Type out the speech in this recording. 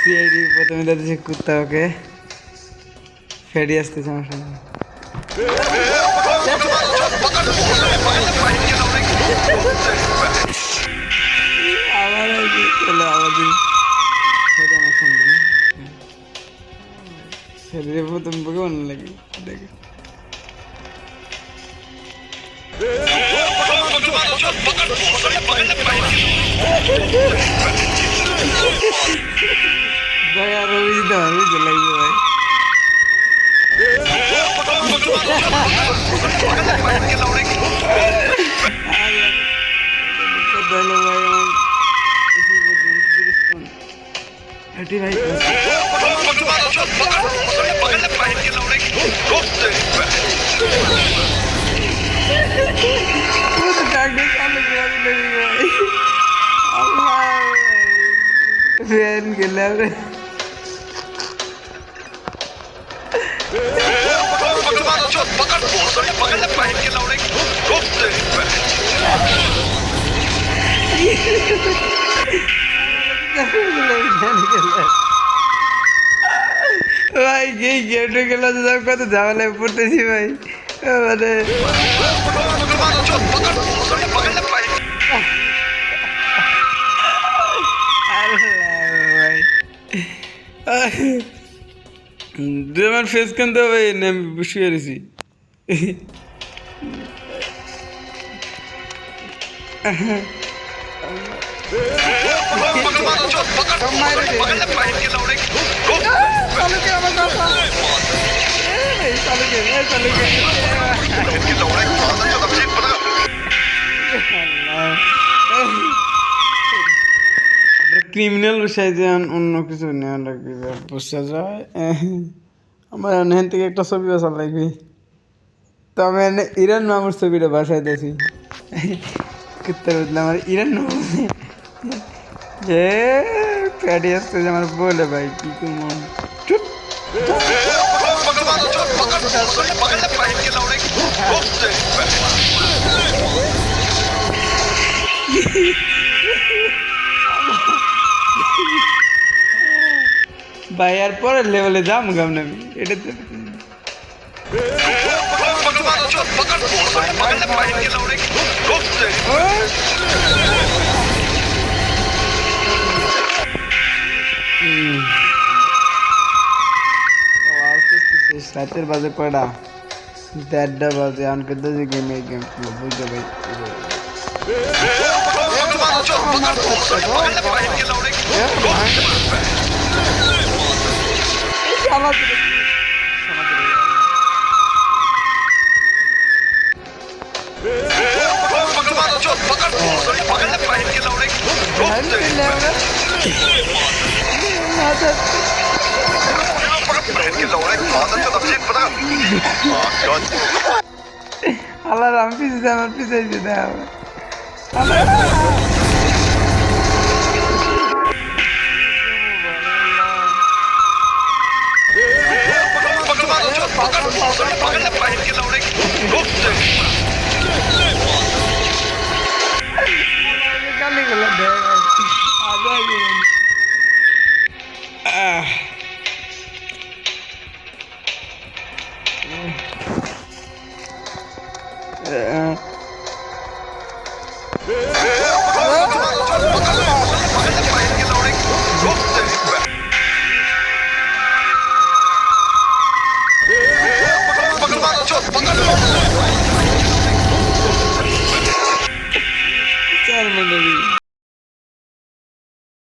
CID প্রথমে যাচ্ছে কুত্তা ওকে ফেরি আসতেছে আমার সামনে আবার চলো আমাদের ফেরি আমার সামনে ফেরি প্রথম বুকে মনে লাগে দেখে ভাই আর অভিজিৎ বুঝতে লাগবে ভাই ভাই ফ্যান গেলাম রে ভাই গেটে গেলে কত ঝামেলায় পড়তেছি ভাই মানে আমার ফেস কেনতে ভাই শুয়ে রয়েছি ক্রিমিনাল সাইজে অন্য কিছু নেওয়া লাগবে বুঝতে যায় আমার এখান থেকে একটা ছবি বাসা লাগবে তো আমি ইরান মামুর ছবিটা বাসায় দিয়েছি করতে বুঝলাম আমার ইরান মামু যে প্যাডি আসতে আমার বলে ভাই কি করবো চুপ ভাই আর পরের লেভেলে যাম গাম না আমি এটা রাতের বাজে কয়টা 1:30 বাজে আনকে দশ গেম এই গেম বুঝতে ভাই আল্লাহ রাম পিছিয়ে আমার পিছিয়ে যেতে হবে Ceremony.